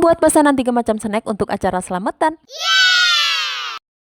membuat pesanan 3 macam snack untuk acara selamatan.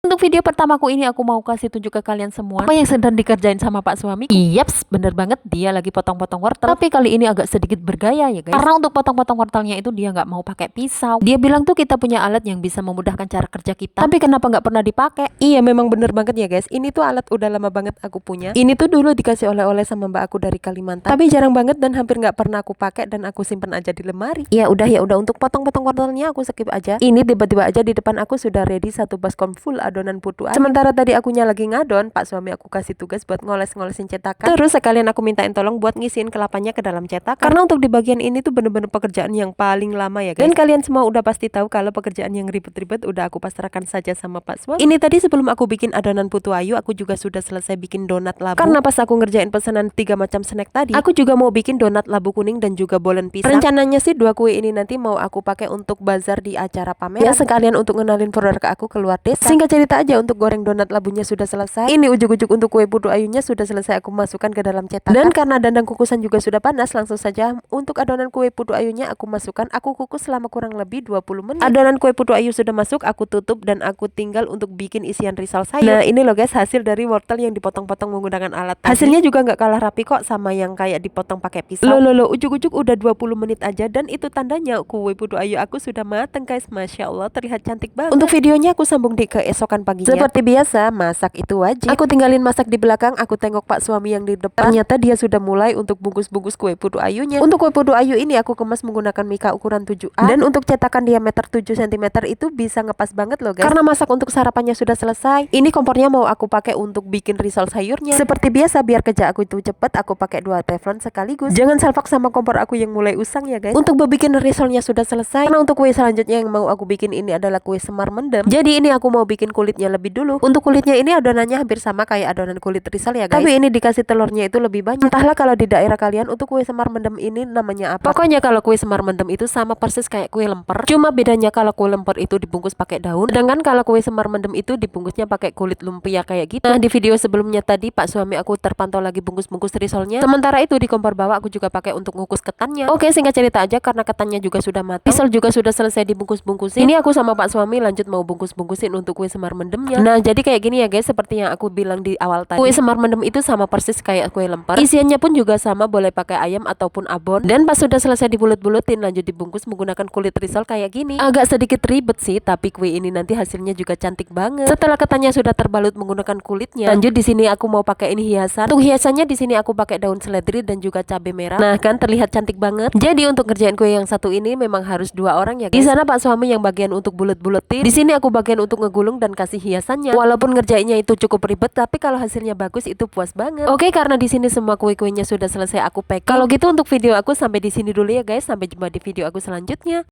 Untuk video pertamaku ini aku mau kasih tunjuk ke kalian semua apa yang sedang dikerjain sama Pak suamiku. Yaps, bener banget, dia lagi potong-potong wortel. Tapi kali ini agak sedikit bergaya ya guys. Karena untuk potong-potong wortelnya itu dia nggak mau pakai pisau. Dia bilang tuh kita punya alat yang bisa memudahkan cara kerja kita. Tapi kenapa nggak pernah dipakai? Iya, memang bener banget ya guys. Ini tuh alat udah lama banget aku punya. Ini tuh dulu dikasih oleh-oleh sama mbak aku dari Kalimantan. Tapi jarang banget dan hampir nggak pernah aku pakai dan aku simpen aja di lemari. Ya udah untuk potong-potong wortelnya aku skip aja. Ini tiba-tiba aja di depan aku sudah ready satu baskom full adonan putu ayu. Sementara tadi akunya lagi ngadon, Pak suami aku kasih tugas buat ngoles-ngolesin cetakan. Terus sekalian aku mintain tolong buat ngisiin kelapanya ke dalam cetakan. Karena untuk di bagian ini tuh bener-bener pekerjaan yang paling lama ya guys. Dan kalian semua udah pasti tahu kalau pekerjaan yang ribet-ribet udah aku pasrahkan saja sama Pak suami. Ini tadi sebelum aku bikin adonan putu ayu, aku juga sudah selesai bikin donat labu. Karena pas aku ngerjain pesanan 3 macam snack tadi, aku juga mau bikin donat labu kuning dan juga bolen pisang. Rencananya sih 2 kue ini nanti mau aku pakai untuk bazar di acara pameran. Ya sekalian untuk ngenalin produk ke aku keluar desa. Singkat cerita aja, untuk goreng donat labunya sudah selesai. Ini ujuk-ujuk untuk kue putu ayunya sudah selesai aku masukkan ke dalam cetakan. Dan karena dandang kukusan juga sudah panas, langsung saja untuk adonan kue putu ayunya aku masukkan. Aku kukus selama kurang lebih 20 menit. Adonan kue putu ayu sudah masuk, aku tutup dan aku tinggal untuk bikin isian risol sayur. Nah ini loh guys, hasil dari wortel yang dipotong-potong menggunakan alat tadi. Hasilnya juga nggak kalah rapi kok sama yang kayak dipotong pakai pisau. Loh, ujuk-ujuk udah 20 menit aja dan itu tandanya kue putu ayu aku sudah mateng guys. Masya Allah, terlihat cantik banget. Untuk videonya aku sambung di keesokan paginya. Seperti biasa, masak itu wajib. Aku tinggalin masak di belakang, aku tengok Pak suami yang di depan. Ternyata dia sudah mulai untuk bungkus-bungkus kue putu ayunya. Untuk kue putu ayu ini aku kemas menggunakan mika ukuran 7A. Dan untuk cetakan diameter 7 cm itu bisa ngepas banget loh guys. Karena masak untuk sarapannya sudah selesai. Ini kompornya mau aku pakai untuk bikin risol sayurnya. Seperti biasa, biar kerja aku itu cepet, aku pakai 2 teflon sekaligus. Jangan salfak sama kompor aku yang mulai usang ya guys. Untuk bikin risolnya sudah selesai. Karena untuk kue selanjutnya yang mau aku bikin ini adalah kue semar mendem. Jadi ini aku mau bikin kulitnya lebih dulu. Untuk kulitnya ini adonannya hampir sama kayak adonan kulit risol ya guys. Tapi ini dikasih telurnya itu lebih banyak. Entahlah kalau di daerah kalian untuk kue semar mendem ini namanya apa. Pokoknya kalau kue semar mendem itu sama persis kayak kue lemper. Cuma bedanya kalau kue lemper itu dibungkus pakai daun, sedangkan kalau kue semar mendem itu dibungkusnya pakai kulit lumpia kayak gitu. Nah di video sebelumnya tadi Pak suami aku terpantau lagi bungkus-bungkus risolnya. Sementara itu di kompor bawah aku juga pakai untuk ngukus ketannya. Oke, singkat cerita aja, karena ketannya juga sudah matang, risol juga sudah selesai dibungkus-bungkusin. Ini aku sama Pak suami lanjut mau bungkus-bungkusin untuk kue semar mendemnya. Nah jadi kayak gini ya guys, seperti yang aku bilang di awal tadi, kue semar mendem itu sama persis kayak kue lemper. Isiannya pun juga sama, boleh pakai ayam ataupun abon. Dan pas sudah selesai dibulut-bulutin, lanjut dibungkus menggunakan kulit risol kayak gini. Agak sedikit ribet sih, tapi kue ini nanti hasilnya juga cantik banget. Setelah ketannya sudah terbalut menggunakan kulitnya, lanjut di sini aku mau pakai ini hiasan. Untuk hiasannya di sini aku pakai daun seledri dan juga cabai merah. Nah kan terlihat cantik banget. Jadi untuk ngerjain kue yang satu ini memang harus 2 orang ya guys. Di sana Pak suami yang bagian untuk bulet-buletin, di sini aku bagian untuk ngegulung dan kasih hiasannya. Walaupun ngerjainnya itu cukup ribet, tapi kalau hasilnya bagus itu puas banget. Oke, karena di sini semua kue-kuenya sudah selesai aku packing. Kalau gitu untuk video aku sampai di sini dulu ya guys. Sampai jumpa di video aku selanjutnya.